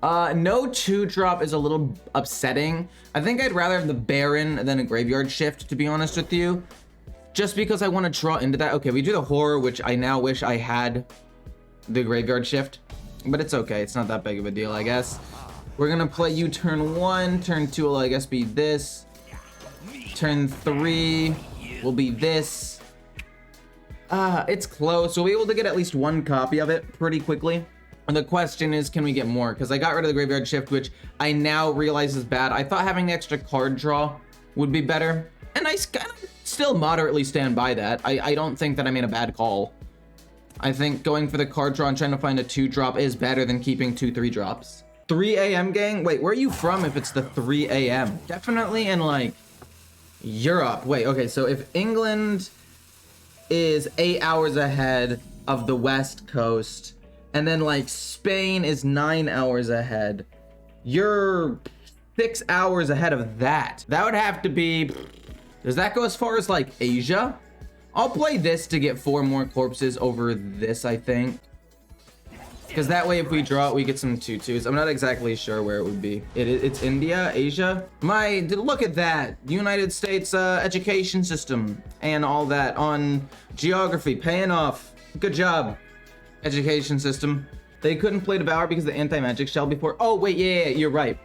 No 2-drop is a little upsetting. I think I'd rather have the Baron than a Graveyard Shift, to be honest with you. Just because I want to draw into that. Okay, we do the Horror, which I now wish I had the Graveyard Shift. But it's okay, it's not that big of a deal, I guess. We're gonna play you turn 1, turn 2 will I guess be this. Turn 3 will be this. It's close. We'll be able to get at least one copy of it pretty quickly. And the question is, can we get more? Because I got rid of the Graveyard Shift, which I now realize is bad. I thought having the extra card draw would be better. And I kind of still moderately stand by that. I don't think that I made a bad call. I think going for the card draw and trying to find a 2-drop is better than keeping 2 3-drops. 3 a.m. gang? Wait, where are you from if it's the 3 a.m.? Definitely in like Europe. Wait, okay, so if England is 8 hours ahead of the West Coast, and then like Spain is 9 hours ahead, you're 6 hours ahead of that. That would have to be, does that go as far as like Asia? I'll play this to get 4 more corpses over this, I think. Because that way if we draw it, we get some 2/2s. I'm not exactly sure where it would be. It's India, Asia. Look at that. United States education system and all that on geography, paying off. Good job, education system. They couldn't play Devour because of the anti-magic shell before. Oh, wait, yeah, you're right.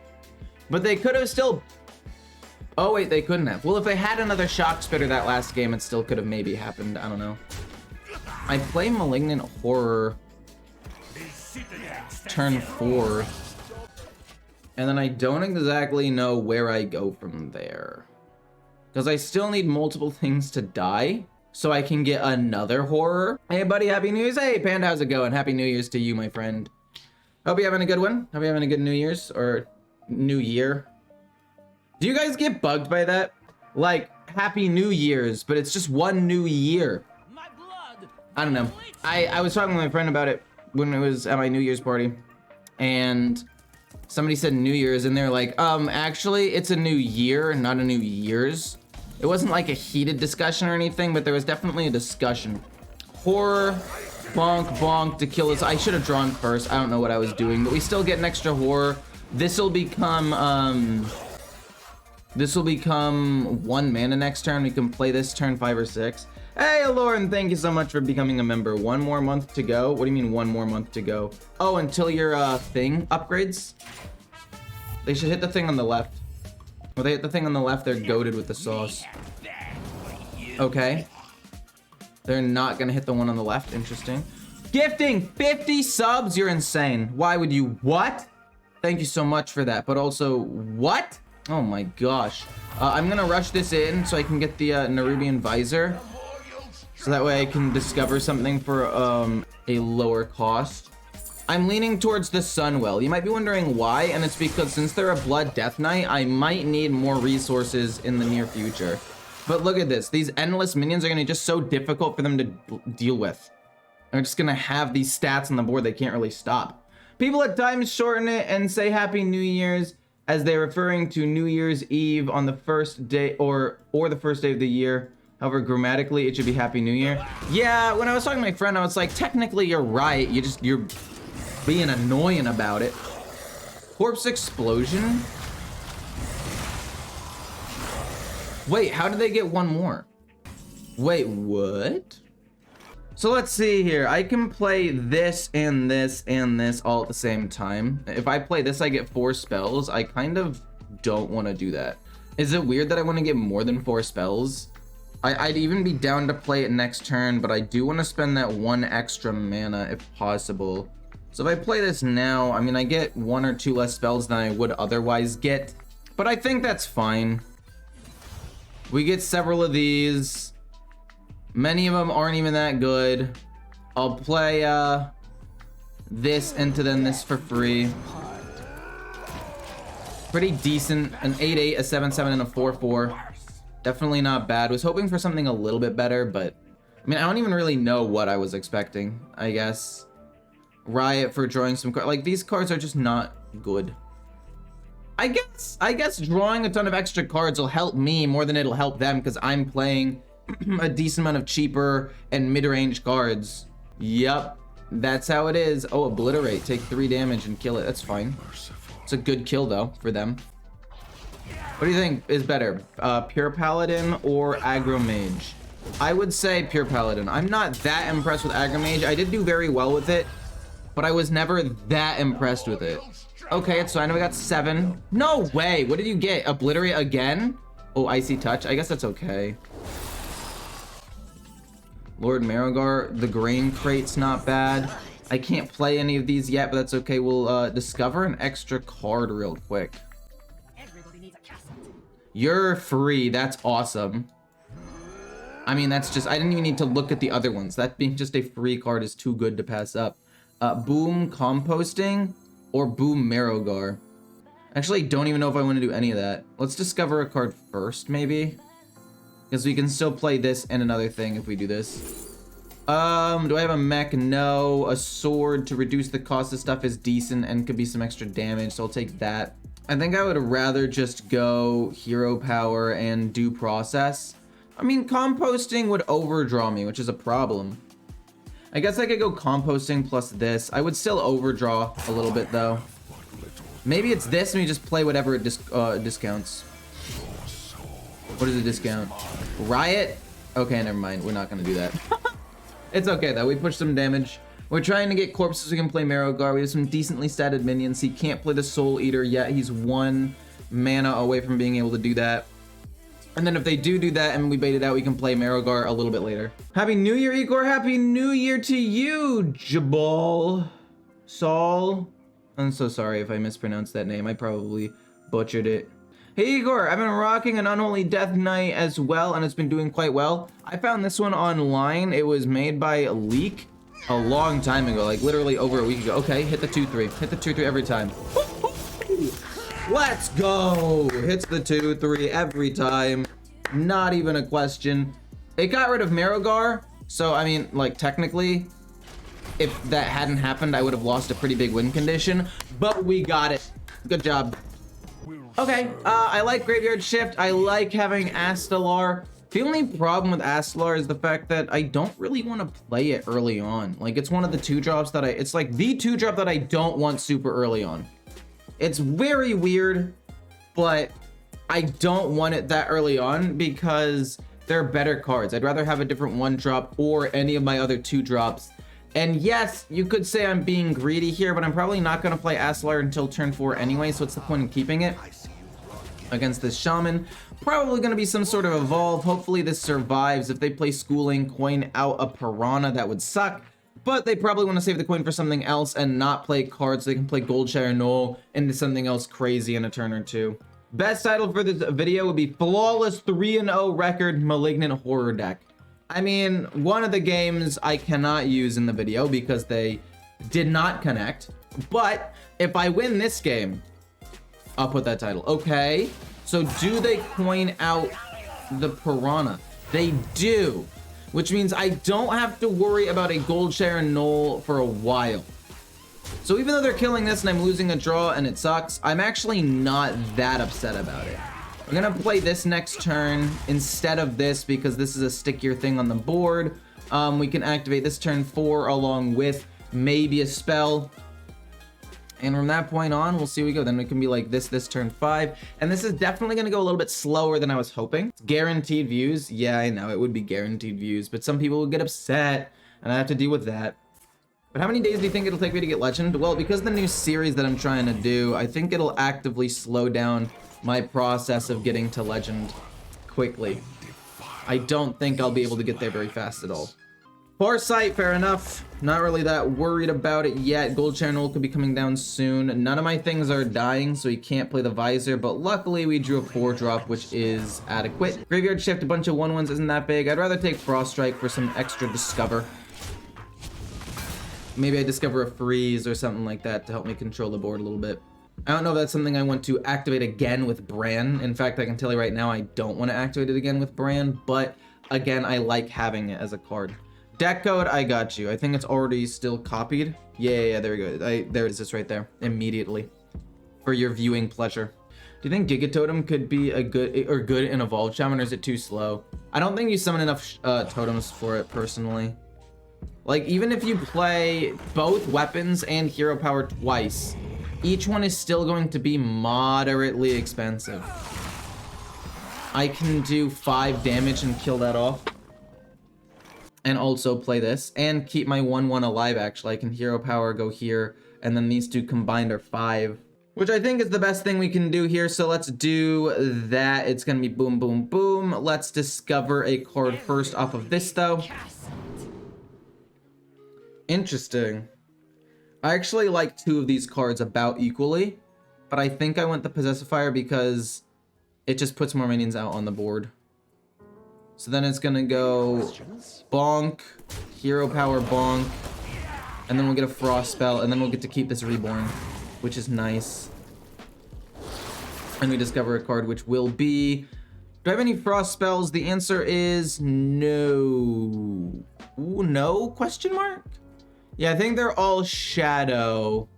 But they could have still... Oh, wait, they couldn't have. Well, if they had another Shock Spitter that last game, it still could have maybe happened. I don't know. I play Malignant Horror turn 4. And then I don't exactly know where I go from there. Because I still need multiple things to die so I can get another Horror. Hey, buddy, Happy New Year's. Hey, Panda, how's it going? Happy New Year's to you, my friend. Hope you're having a good one. Hope you're having a good New Year's or New Year. Do you guys get bugged by that? Like, Happy New Year's, but it's just one new year. I don't know. I was talking with my friend about it when it was at my New Year's party. And somebody said New Year's, and they're like, actually, it's a new year, not a New Year's. It wasn't like a heated discussion or anything, but there was definitely a discussion. Horror, bonk, bonk, to kill us. I should have drawn first. I don't know what I was doing, but we still get an extra Horror. This will become 1 mana next turn. We can play this turn 5 or 6. Hey, Lauren, thank you so much for becoming a member. 1 more month to go. What do you mean 1 more month to go? Oh, until your thing upgrades? They should hit the thing on the left. When they hit the thing on the left, they're goated with the sauce. Okay. They're not gonna hit the one on the left. Interesting. Gifting 50 subs? You're insane. Why would you? What? Thank you so much for that. But also, what? Oh my gosh. I'm gonna rush this in so I can get the Nerubian Visor. So that way I can discover something for a lower cost. I'm leaning towards the Sunwell. You might be wondering why, and it's because since they're a Blood Death Knight, I might need more resources in the near future. But look at this. These endless minions are gonna be just so difficult for them to deal with. They're just gonna have these stats on the board they can't really stop. People at times shorten it and say Happy New Year's as they're referring to New Year's Eve on the first day or the first day of the year. However, grammatically, it should be Happy New Year. Yeah, when I was talking to my friend, I was like, technically, you're right. You're being annoying about it. Corpse Explosion? Wait, how did they get 1 more? Wait, what? So let's see here. I can play this and this and this all at the same time. If I play this, I get 4 spells. I kind of don't want to do that. Is it weird that I want to get more than 4 spells? I'd even be down to play it next turn, but I do want to spend that 1 extra mana if possible. So if I play this now, I mean, I get 1 or 2 less spells than I would otherwise get, but I think that's fine. We get several of these. Many of them aren't even that good. I'll play this into then this for free. Pretty decent. An 8/8, a 7/7, and a 4/4. Definitely not bad. Was hoping for something a little bit better, but I mean, I don't even really know what I was expecting, I guess. Riot for drawing some cards. Like, these cards are just not good. I guess drawing a ton of extra cards will help me more than it'll help them because I'm playing a decent amount of cheaper and mid-range cards. Yup. That's how it is. Oh, obliterate. Take 3 damage and kill it. That's fine. It's a good kill though for them. What do you think is better? Pure Paladin or Aggro Mage? I would say Pure Paladin. I'm not that impressed with Aggro Mage. I did do very well with it, but I was never that impressed with it. Okay, it's fine. We got 7. No way. What did you get? Obliterate again? Oh, Icy Touch. I guess that's okay. Lord Marogar, the Grain Crate's not bad. I can't play any of these yet, but that's okay. We'll discover an extra card real quick. You're free. That's awesome. I mean, that's just, I didn't even need to look at the other ones. That being just a free card is too good to pass up. Boom Composting or Boom Marogar. Actually, don't even know if I want to do any of that. Let's discover a card first, maybe. Because we can still play this and another thing if we do this. Do I have a mech? No. A sword to reduce the cost of stuff is decent and could be some extra damage, so I'll take that. I think I would rather just go hero power and due process. I mean, composting would overdraw me, which is a problem. I guess I could go composting plus this. I would still overdraw a little bit though. Maybe it's this and we just play whatever it discounts. What is a discount? Riot? Okay, never mind. We're not gonna do that. It's okay though. We pushed some damage. We're trying to get corpses so we can play Marogar. We have some decently statted minions. He can't play the Soul Eater yet. He's 1 mana away from being able to do that. And then if they do that and we bait it out, we can play Marogar a little bit later. Happy New Year, Ecore. Happy New Year to you, Jabal. Saul. I'm so sorry if I mispronounced that name. I probably butchered it. Hey, Igor, I've been rocking an Unholy Death Knight as well, and it's been doing quite well. I found this one online. It was made by Leak a long time ago, like literally over a week ago. Okay, hit the 2-3. Hit the 2-3 every time. Let's go! Hits the 2-3 every time. Not even a question. It got rid of Marogar, so I mean, like technically, if that hadn't happened, I would have lost a pretty big win condition, but we got it. Good job. Okay, I like Graveyard Shift. I like having Astalar. The only problem with Astalar is the fact that I don't really want to play it early on. Like, it's one of the 2-drops that it's like the 2-drop that I don't want super early on. It's very weird, but I don't want it that early on because they're better cards. I'd rather have a different 1-drop or any of my other 2-drops. And yes, you could say I'm being greedy here, but I'm probably not going to play Astalar until turn 4 anyway, so what's the point in keeping it against this Shaman? Probably going to be some sort of evolve. Hopefully this survives. If they play Schooling, coin out a Piranha, that would suck. But they probably want to save the coin for something else and not play cards so they can play Goldshire Knoll into something else crazy in a turn or 2. Best title for this video would be Flawless 3-0 Record Malignant Horror Deck. I mean, one of the games I cannot use in the video because they did not connect. But if I win this game, I'll put that title. Okay, so do they coin out the Piranha? They do, which means I don't have to worry about a Goldshire Knoll for a while. So even though they're killing this and I'm losing a draw and it sucks, I'm actually not that upset about it. I'm gonna play this next turn instead of this because this is a stickier thing on the board. We can activate this turn 4 along with maybe a spell. And from that point on, we'll see where we go. Then we can be like this turn 5. And this is definitely gonna go a little bit slower than I was hoping. It's guaranteed views. Yeah, I know, it would be guaranteed views, but some people will get upset and I have to deal with that. But how many days do you think it'll take me to get Legend? Well, because of the new series that I'm trying to do, I think it'll actively slow down my process of getting to Legend quickly. I don't think I'll be able to get there very fast at all. Foresight, fair enough. Not really that worried about it yet. Goldshire Knoll could be coming down soon. None of my things are dying, so he can't play the Visor, but luckily we drew a 4-drop, which is adequate. Graveyard Shift, a bunch of 1/1s isn't that big. I'd rather take Frost Strike for some extra discover. Maybe I discover a freeze or something like that to help me control the board a little bit. I don't know if that's something I want to activate again with Bran. In fact, I can tell you right now I don't want to activate it again with Bran, but again, I like having it as a card. Deck code, I got you. I think it's already still copied. Yeah, there we go. There it is, it's right there, immediately, for your viewing pleasure. Do you think Gigatotem could be a good in Evolved Shaman, or is it too slow? I don't think you summon enough totems for it, personally. Like, even if you play both weapons and hero power twice, each one is still going to be moderately expensive. I can do 5 damage and kill that off. And also play this and keep my 1/1 alive. Actually, I can hero power, go here, and then these two combined are 5, which I think is the best thing we can do here. So let's do that. It's gonna be boom, boom, boom. Let's discover a card first off of this though. Interesting. I actually like 2 of these cards about equally, but I think I went the Possessifier because it just puts more minions out on the board. So then it's gonna go bonk, hero power bonk, and then we'll get a frost spell, and then we'll get to keep this reborn, which is nice. And we discover a card which will be, do I have any frost spells? The answer is no. Ooh, no question mark? Yeah, I think they're all shadow.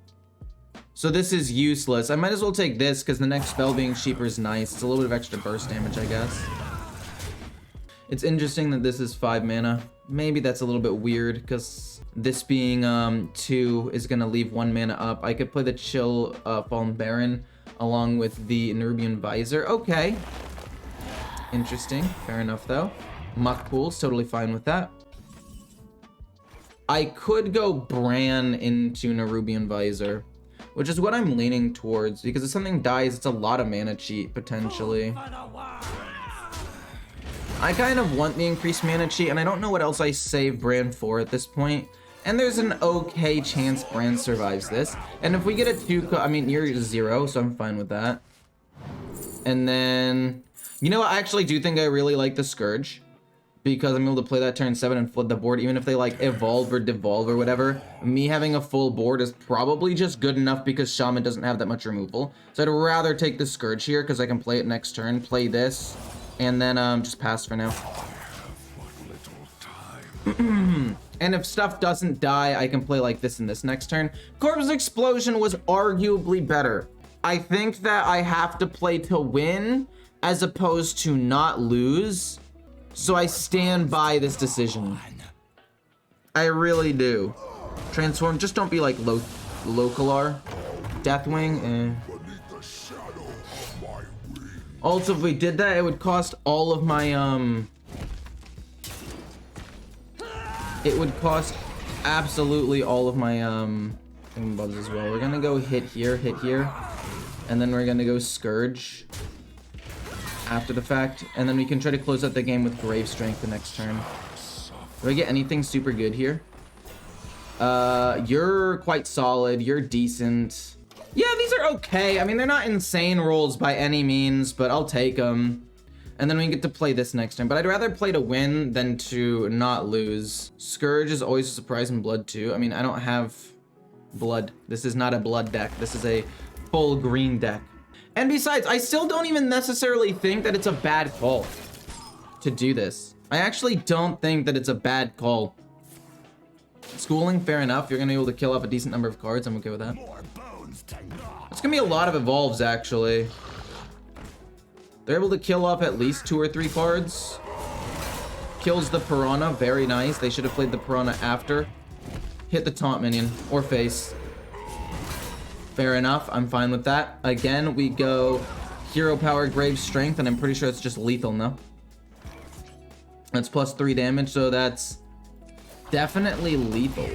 So this is useless. I might as well take this because the next spell being cheaper is nice. It's a little bit of extra burst damage, I guess. It's interesting that this is 5 mana. Maybe that's a little bit weird because this being 2 is gonna leave 1 mana up. I could play the Chill Fallen Baron along with the Nerubian Visor. Okay. Interesting. Fair enough though. Muck Pool's totally fine with that. I could go Bran into Nerubian Visor, which is what I'm leaning towards because if something dies, it's a lot of mana cheat potentially. I kind of want the increased mana cheat, and I don't know what else I save Bran for at this point. And there's an okay chance Bran survives this. And if we get a 2, I mean, you're 0, so I'm fine with that. And then, you know what? I actually do think I really like the Scourge, because I'm able to play that turn 7 and flood the board, even if they like evolve or devolve or whatever. Me having a full board is probably just good enough because Shaman doesn't have that much removal. So I'd rather take the Scourge here because I can play it next turn, play this, and then just pass for now. And if stuff doesn't die, I can play like this in this next turn. Corpse Explosion was arguably better. I think that I have to play to win as opposed to not lose. So I stand by this decision. I really do. Transform, just don't be like Localar. Deathwing, eh. Also, if we did that, it would cost all of my, it would cost absolutely all of my, bugs as well. We're gonna go hit here, and then we're gonna go Scourge after the fact, and then we can try to close out the game with Grave Strength the next turn. Do I get anything super good here? You're quite solid, you're decent. Yeah, these are okay. I mean, they're not insane rolls by any means, but I'll take them. And then we get to play this next turn. But I'd rather play to win than to not lose. Scourge is always a surprise in blood too. I mean, I don't have blood. This is not a blood deck. This is a full green deck. And besides, I still don't even necessarily think that it's a bad call to do this. I actually don't think that it's a bad call. Schooling, fair enough. You're gonna be able to kill off a decent number of cards. I'm okay with that. It's gonna be a lot of evolves, actually. They're able to kill off at least 2 or 3 cards. Kills the Piranha, very nice. They should have played the Piranha after. Hit the taunt minion, or face. Fair enough, I'm fine with that. Again, we go Hero Power, Grave Strength, and I'm pretty sure it's just lethal, no? That's plus 3 damage, so that's definitely lethal.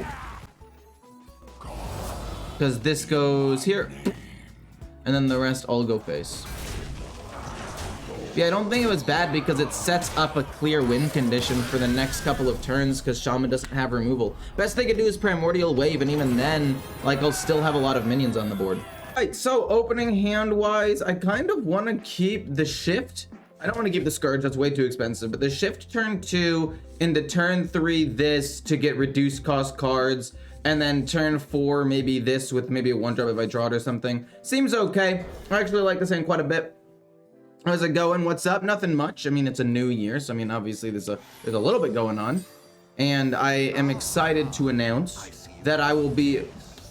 Because this goes here. And then the rest all go face. Yeah, I don't think it was bad because it sets up a clear win condition for the next couple of turns because Shaman doesn't have removal. Best they could do is Primordial Wave, and even then, like, I'll still have a lot of minions on the board. Alright, so opening hand-wise, I kind of want to keep the Shift. I don't want to keep the Scourge, that's way too expensive, but the Shift turn 2 into turn 3 this to get reduced cost cards, and then turn 4 maybe this with maybe a 1-drop if I draw it or something. Seems okay. I actually like this hand quite a bit. How's it going? What's up? Nothing much. I mean, it's a new year, so I mean, obviously there's a little bit going on. And I am excited to announce that I will be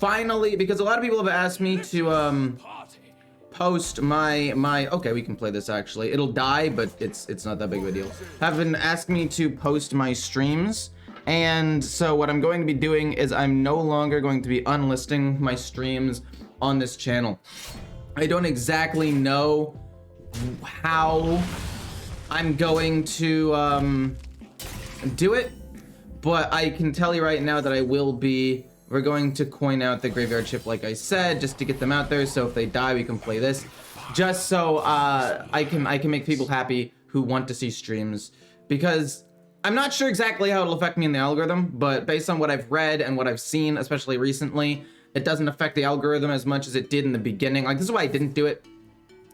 finally, because a lot of people have asked me to post my okay, we can play this actually. It'll die, but it's not that big of a deal. Have been asking me to post my streams And so what I'm going to be doing is I'm no longer going to be unlisting my streams on this channel. I don't exactly know how I'm going to do it, but I can tell you right now that I will be. We're going to coin out the graveyard shift, like I said, just to get them out there. So if they die, we can play this, just so I can make people happy who want to see streams, because I'm not sure exactly how it'll affect me in the algorithm, but based on what I've read and what I've seen, especially recently, it doesn't affect the algorithm as much as it did in the beginning. Like, this is why I didn't do it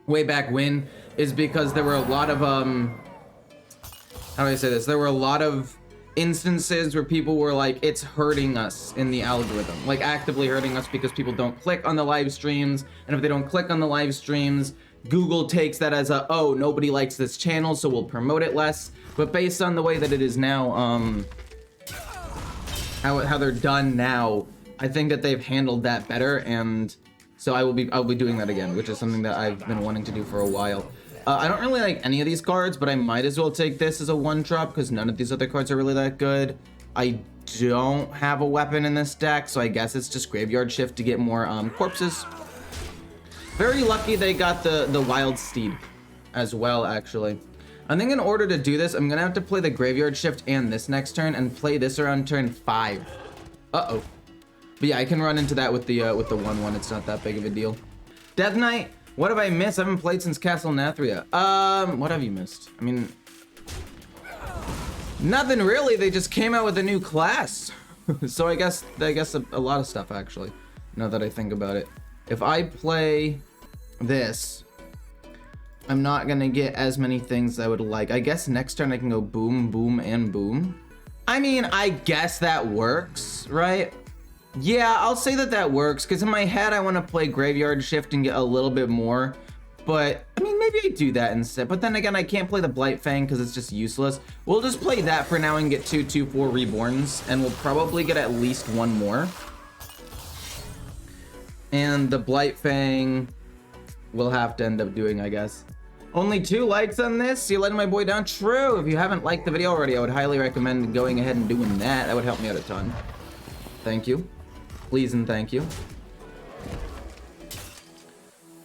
way back when, is because there were a lot of how do I say this? There were a lot of instances where people were like, it's hurting us in the algorithm, like actively hurting us, because people don't click on the live streams, and if they don't click on the live streams, Google takes that as a, oh, nobody likes this channel, so we'll promote it less. But based on the way that it is now, how they're done now, I think that they've handled that better, and so I'll be doing that again, which is something that I've been wanting to do for a while. I don't really like any of these cards, but I might as well take this as a one drop because none of these other cards are really that good. I don't have a weapon in this deck, so I guess it's just graveyard shift to get more corpses. Very lucky they got the wild steed as well, actually. I think in order to do this, I'm gonna have to play the graveyard shift and this next turn and play this around turn 5. Uh-oh. But yeah, I can run into that with the 1/1. It's not that big of a deal. Death Knight. What have I missed? I haven't played since Castle Nathria. What have you missed? I mean, nothing really. They just came out with a new class. So I guess a lot of stuff, actually, now that I think about it. If I play this, I'm not gonna get as many things as I would like. I guess next turn I can go boom, boom, and boom. I mean, I guess that works, right? Yeah, I'll say that works, because in my head I want to play graveyard shift and get a little bit more, but I mean, maybe I do that instead. But then again, I can't play the Blight Fang because it's just useless. We'll just play that for now and get 2/4 reborns, and we'll probably get at least one more. And the Blight Fang we'll have to end up doing, I guess. Only 2 likes on this? You're letting my boy down? True. If you haven't liked the video already, I would highly recommend going ahead and doing that. That would help me out a ton. Thank you. Please and thank you.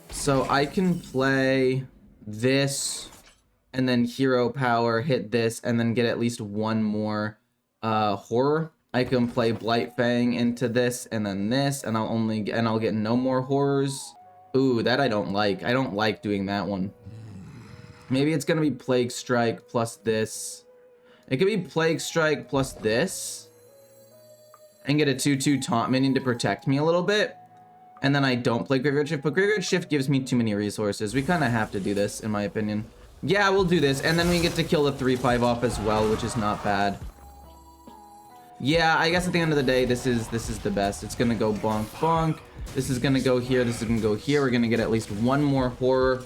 So I can play this and then hero power, hit this, and then get at least one more horror. I can play Blight Fang into this and then this, and I'll get no more horrors. Ooh, that I don't like. I don't like doing that one. Maybe it's gonna be Plague Strike plus this. It could be Plague Strike plus this. And get a 2/2 taunt minion to protect me a little bit. And then I don't play Graveyard Shift, but Graveyard Shift gives me too many resources. We kind of have to do this, in my opinion. Yeah, we'll do this. And then we get to kill the 3/5 off as well, which is not bad. Yeah, I guess at the end of the day, this is the best. It's gonna go bonk, bonk. This is gonna go here, this is gonna go here. We're gonna get at least one more horror.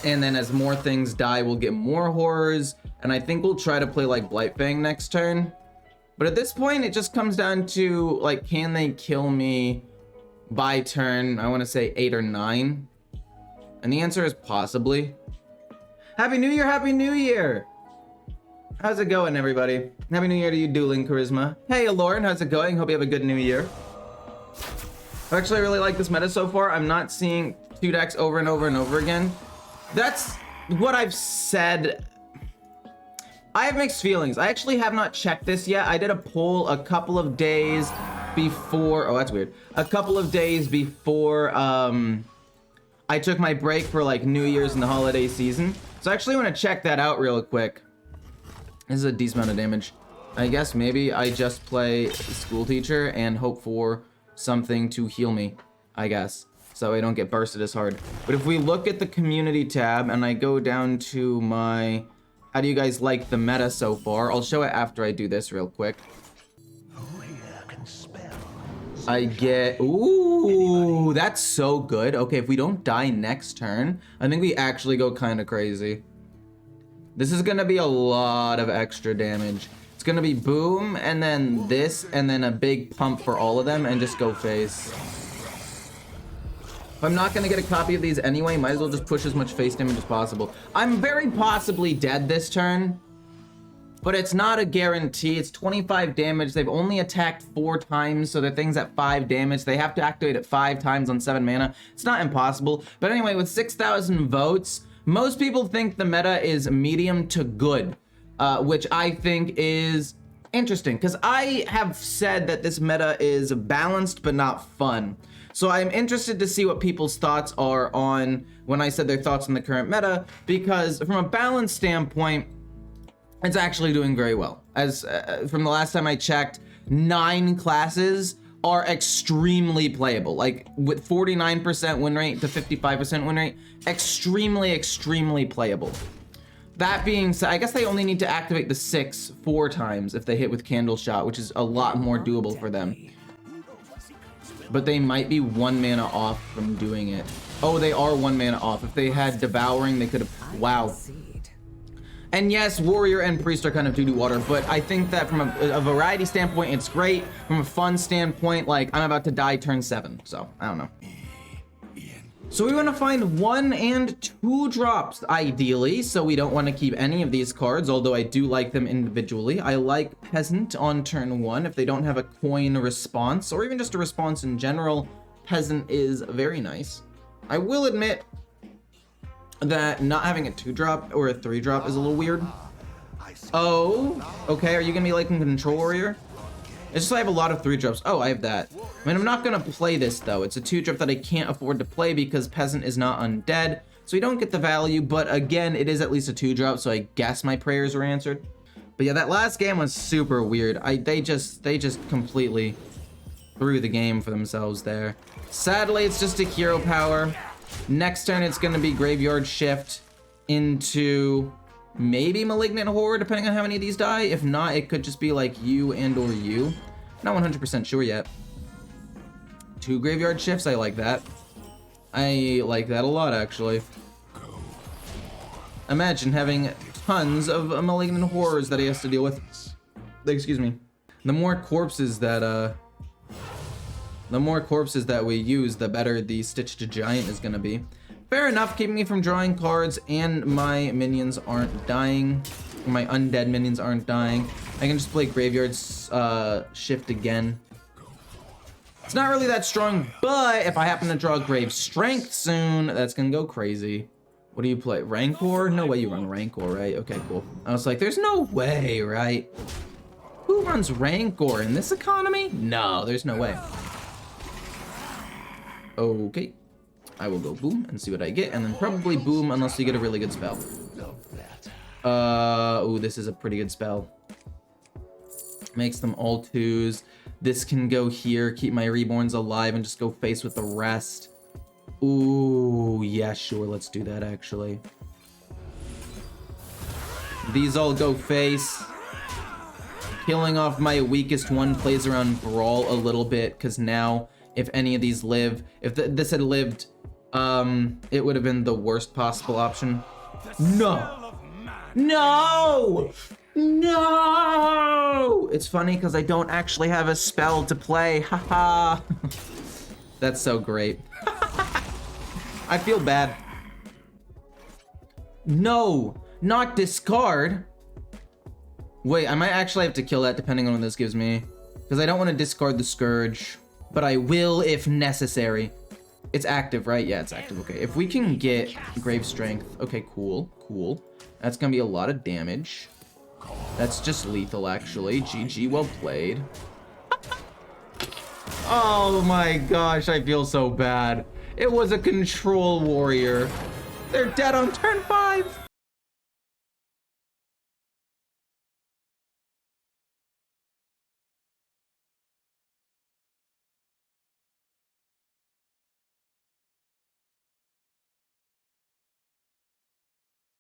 And then as more things die, we'll get more horrors. And I think we'll try to play like Blight Fang next turn. But at this point, it just comes down to, like, can they kill me by turn, I want to say 8 or 9? And the answer is possibly. Happy New Year, Happy New Year! How's it going, everybody? Happy New Year to you, Dueling Charisma. Hey, Lauren, how's it going? Hope you have a good New Year. Actually, I really like this meta so far. I'm not seeing 2 decks over and over and over again. That's what I've said. I have mixed feelings. I actually have not checked this yet. I did a poll a couple of days before, oh, that's weird. A couple of days before I took my break for like New Year's and the holiday season. So I actually want to check that out real quick. This is a decent amount of damage. I guess maybe I just play School Teacher and hope for something to heal me, I guess, so I don't get bursted as hard. But if we look at the community tab and I go down to my, how do you guys like the meta so far? I'll show it after I do this real quick. I get, ooh, that's so good. Okay, if we don't die next turn, I think we actually go kind of crazy. This is gonna be a lot of extra damage. It's gonna be boom, and then this, and then a big pump for all of them, and just go face. If I'm not gonna get a copy of these anyway, might as well just push as much face damage as possible. I'm very possibly dead this turn, but it's not a guarantee. It's 25 damage. They've only attacked 4 times, so the thing's at 5 damage. They have to activate it 5 times on 7 mana. It's not impossible. But anyway, with 6,000 votes, most people think the meta is medium to good, which I think is interesting, because I have said that this meta is balanced but not fun. So I'm interested to see what people's thoughts are on when I said their thoughts on the current meta, because from a balance standpoint, it's actually doing very well. As from the last time I checked, 9 classes are extremely playable. Like with 49% win rate to 55% win rate, extremely playable. That being said, I guess they only need to activate the 6 4 times if they hit with Candle Shot, which is a lot more doable for them. But they might be 1 mana off from doing it. Oh, they are 1 mana off. If they had Devouring, they could have... Wow. And yes, Warrior and Priest are kind of doo-doo water, but I think that from a variety standpoint, it's great. From a fun standpoint, like, I'm about to die turn 7, so I don't know. So we want to find 1 and 2 drops, ideally, so we don't want to keep any of these cards, although I do like them individually. I like Peasant on turn 1. If they don't have a coin response, or even just a response in general, Peasant is very nice. I will admit that not having a 2-drop or a 3-drop is a little weird. Oh, okay, are you going to be like in Control Warrior? It's just I have a lot of 3-drops. Oh, I have that. I mean, I'm not gonna play this though. It's a 2-drop that I can't afford to play because Peasant is not undead, so we don't get the value, but again, it is at least a 2-drop, so I guess my prayers were answered. But yeah, that last game was super weird. They just completely threw the game for themselves there. Sadly, it's just a hero power. Next turn, it's gonna be Graveyard Shift into maybe Malignant Horror, depending on how many of these die. If not, it could just be like you and or you. Not 100% sure yet. 2 Graveyard Shifts, I like that. I like that a lot, actually. Imagine having tons of Malignant Horrors that he has to deal with. Excuse me. The more corpses that we use, the better the Stitch to Giant is gonna be. Fair enough, keeping me from drawing cards, and my minions aren't dying. My undead minions aren't dying. I can just play Graveyard Shift again. It's not really that strong, but if I happen to draw Grave Strength soon, that's gonna go crazy. What do you play? Rancor? No way you run Rancor, right? Okay, cool. I was like, there's no way, right? Who runs Rancor in this economy? No, there's no way. Okay. I will go boom and see what I get, and then probably boom unless you get a really good spell. Ooh, this is a pretty good spell. Makes them all 2s. This can go here, keep my Reborns alive, and just go face with the rest. Ooh, yeah, sure, let's do that, actually. These all go face. Killing off my weakest one plays around Brawl a little bit, because now, if any of these live, if this had lived, it would have been the worst possible option. No! No! No! It's funny because I don't actually have a spell to play. Haha. That's so great. I feel bad. No! Not discard! Wait, I might actually have to kill that depending on what this gives me. Because I don't want to discard the Scourge. But I will if necessary. It's active, right? Yeah, it's active. Okay, if we can get Grave Strength. Okay, cool, cool. That's gonna be a lot of damage. That's just lethal, actually. GG, well played. Oh my gosh, I feel so bad. It was a Control Warrior. They're dead on turn 5.